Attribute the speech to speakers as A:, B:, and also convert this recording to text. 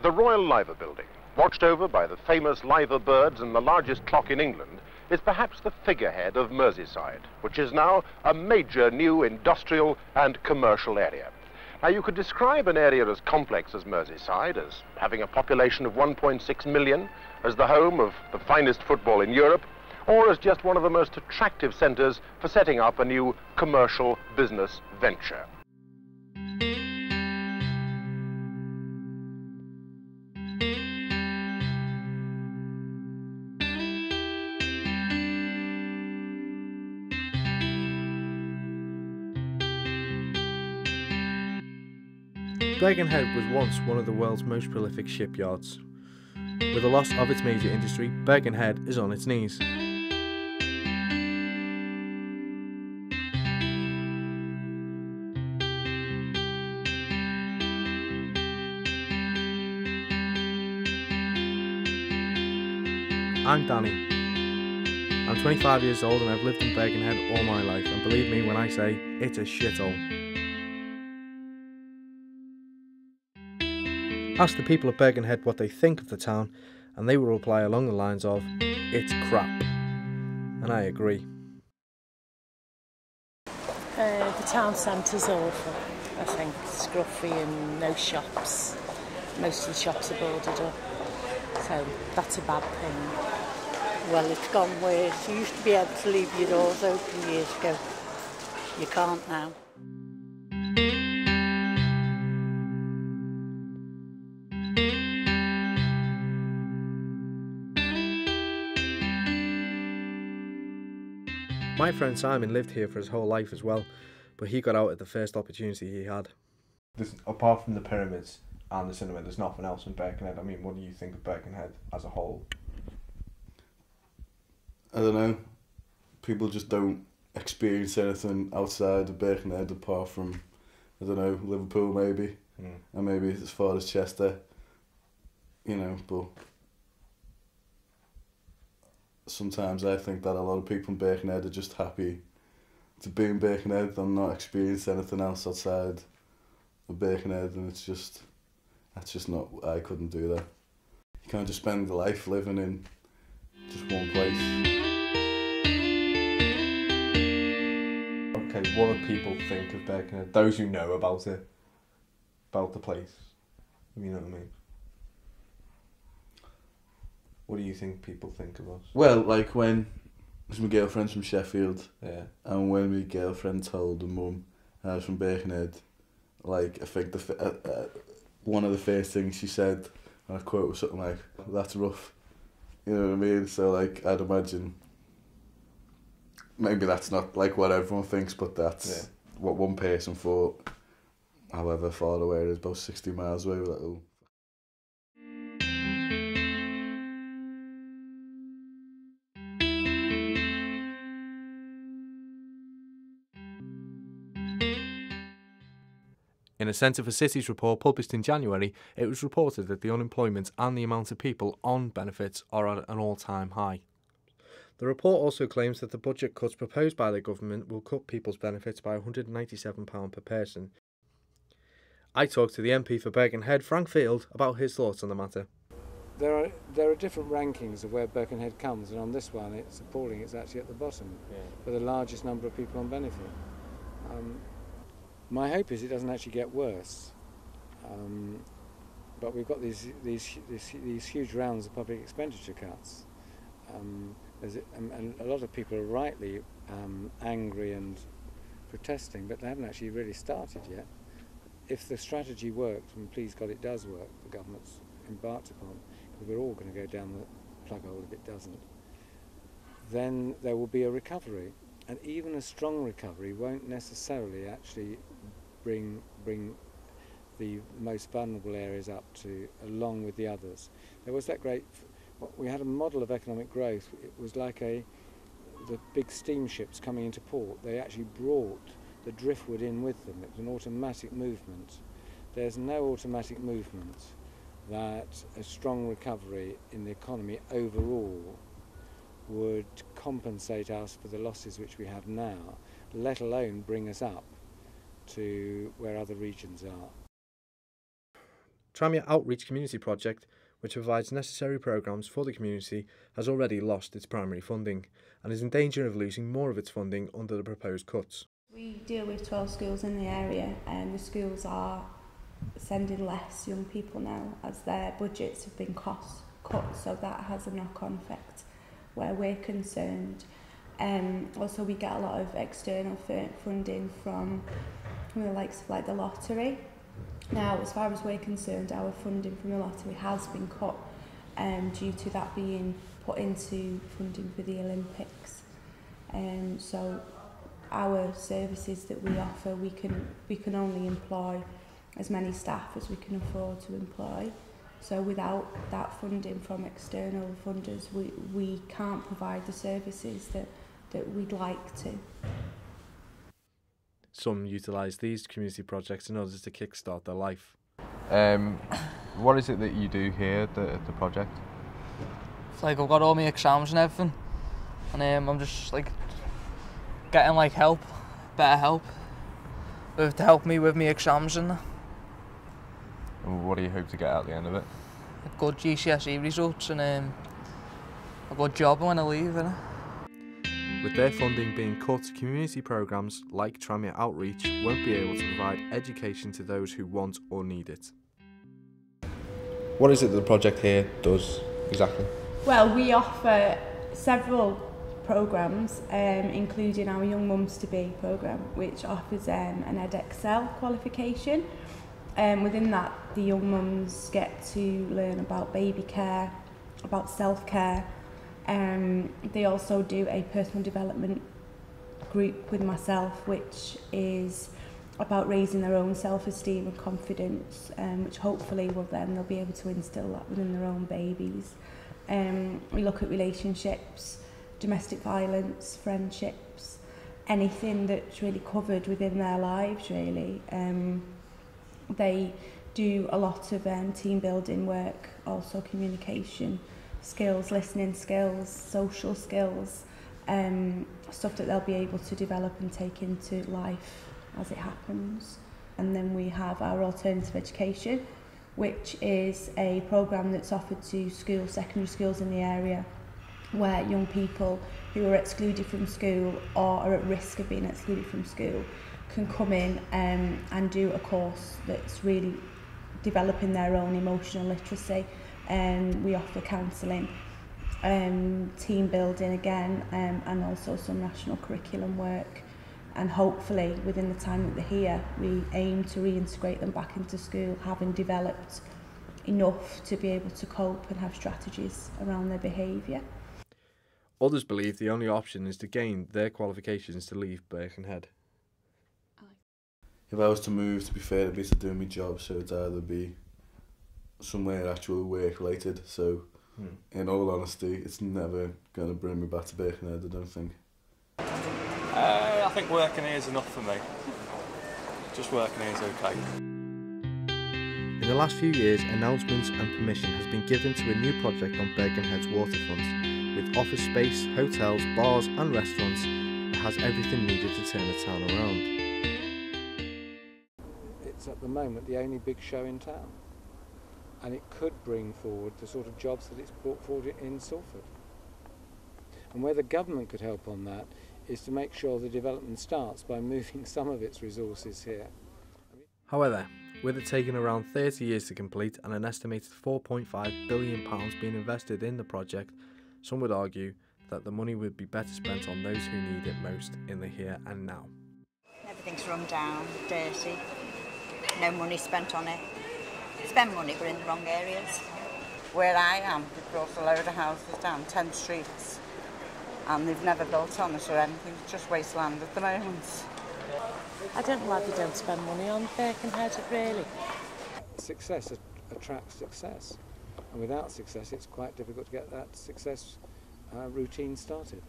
A: The Royal Liver Building, watched over by the famous liver birds and the largest clock in England, is perhaps the figurehead of Merseyside, which is now a major new industrial and commercial area. Now, you could describe an area as complex as Merseyside, as having a population of 1.6 million, as the home of the finest football in Europe, or as just one of the most attractive centres for setting up a new commercial business venture.
B: Birkenhead was once one of the world's most prolific shipyards. With the loss of its major industry, Birkenhead is on its knees. I'm Danny. I'm 25 years old and I've lived in Birkenhead all my life, and believe me when I say it's a shithole. Ask the people of Birkenhead what they think of the town, and they will reply along the lines of, it's crap. And I agree.
C: The town centre's awful, I think. Scruffy and no shops. Most of the shops are boarded up. So that's a bad thing.
D: Well, it's gone worse. You used to be able to leave your doors open years ago. You can't now.
B: My friend Simon lived here for his whole life as well, but he got out at the first opportunity he had. Apart from the pyramids and the cinema, there's nothing else in Birkenhead. I mean, what do you think of Birkenhead as a whole?
E: I don't know. People just don't experience anything outside of Birkenhead apart from, I don't know, Liverpool maybe, and maybe as far as Chester, you know, but sometimes I think that a lot of people in Birkenhead are just happy to be in Birkenhead and not experience anything else outside of Birkenhead, and that's just not, I couldn't do that. You can't just spend your life living in just one place.
B: Okay, what do people think of Birkenhead? Those who know about it, about the place, you know what I mean? What do you think people think of us?
E: Well, like when, because my girlfriend's from Sheffield,
B: Yeah.
E: and when my girlfriend told her mum I was from Birkenhead, like I think one of the first things she said, and I quote, was something like, "That's rough," you know what I mean? So like, I'd imagine, maybe that's not like what everyone thinks, but that's what one person thought, however far away it is, about 60 miles away, like, oh.
B: In a Centre for Cities report published in January, it was reported that the unemployment and the amount of people on benefits are at an all-time high. The report also claims that the budget cuts proposed by the government will cut people's benefits by £197 per person. I talked to the MP for Birkenhead, Frank Field, about his thoughts on the matter.
F: There are different rankings of where Birkenhead comes, and on this one it's appalling, it's actually at the bottom, for the largest number of people on benefit. My hope is it doesn't actually get worse, but we've got these huge rounds of public expenditure cuts, and a lot of people are rightly angry and protesting, but they haven't actually really started yet. If the strategy works, and please God it does work, the government's embarked upon, because we're all going to go down the plug hole if it doesn't, then there will be a recovery. And even a strong recovery won't necessarily actually bring the most vulnerable areas up to, along with the others. There was that we had a model of economic growth. It was like the big steamships coming into port. They actually brought the driftwood in with them. It was an automatic movement. There's no automatic movement that a strong recovery in the economy overall would compensate us for the losses which we have now, let alone bring us up to where other regions are.
B: Tranmere Outreach Community Project, which provides necessary programmes for the community, has already lost its primary funding and is in danger of losing more of its funding under the proposed cuts.
G: We deal with 12 schools in the area, and the schools are sending less young people now as their budgets have been cut, so that has a knock-on effect where we're concerned. Also, we get a lot of external funding from the likes of like the lottery. Now, as far as we're concerned, our funding from the lottery has been cut due to that being put into funding for the Olympics. So our services that we offer, we can only employ as many staff as we can afford to employ. So without that funding from external funders, we can't provide the services that we'd like to.
B: Some utilise these community projects in order to kickstart their life.
H: What is it that you do here at the project?
I: It's like I've got all my exams and everything, and I'm just like getting like better help to help me with my exams and that.
H: And what do you hope to get at the end of it?
I: A good GCSE results and a good job when I leave.
B: With their funding being cut, community programmes like Tranmere Outreach won't be able to provide education to those who want or need it. What is it that the project here does exactly?
G: Well, we offer several programmes, including our Young Mums to Be programme, which offers an EdExcel qualification. Within that, the young mums get to learn about baby care, about self-care. They also do a personal development group with myself, which is about raising their own self-esteem and confidence, which hopefully they'll be able to instill that within their own babies. We look at relationships, domestic violence, friendships, anything that's really covered within their lives, really. They do a lot of team building work, also communication skills, listening skills, social skills, stuff that they'll be able to develop and take into life as it happens. And then we have our alternative education, which is a programme that's offered to schools, secondary schools in the area, where young people who are excluded from school or are at risk of being excluded from school can come in and do a course that's really developing their own emotional literacy. We offer counselling, team building again, and also some national curriculum work. And hopefully within the time that they're here, we aim to reintegrate them back into school, having developed enough to be able to cope and have strategies around their behaviour.
B: Others believe the only option is to gain their qualifications to leave Birkenhead.
E: If I was to move, to be fair, it'd be to do my job, so it'd either be somewhere actual work related. So, in all honesty, it's never going to bring me back to Birkenhead, I don't think.
J: I think working here is enough for me. Just working here is okay.
B: In the last few years, announcements and permission has been given to a new project on Birkenhead's waterfront. With office space, hotels, bars and restaurants, it has everything needed to turn the town around.
F: It's at the moment the only big show in town, and it could bring forward the sort of jobs that it's brought forward in Salford. And where the government could help on that is to make sure the development starts by moving some of its resources here.
B: However, with it taking around 30 years to complete and an estimated £4.5 billion being invested in the project, some would argue that the money would be better spent on those who need it most in the here and now.
K: Everything's run down, dirty, no money spent on it. Spend money but in the wrong areas.
L: Where I am, we've brought a load of houses down, 10 streets, and they've never built on it or anything, it's just wasteland at the moment.
C: I don't know why they don't spend money on Birkenhead, really.
F: Success attracts success, and without success it's quite difficult to get that success routine started.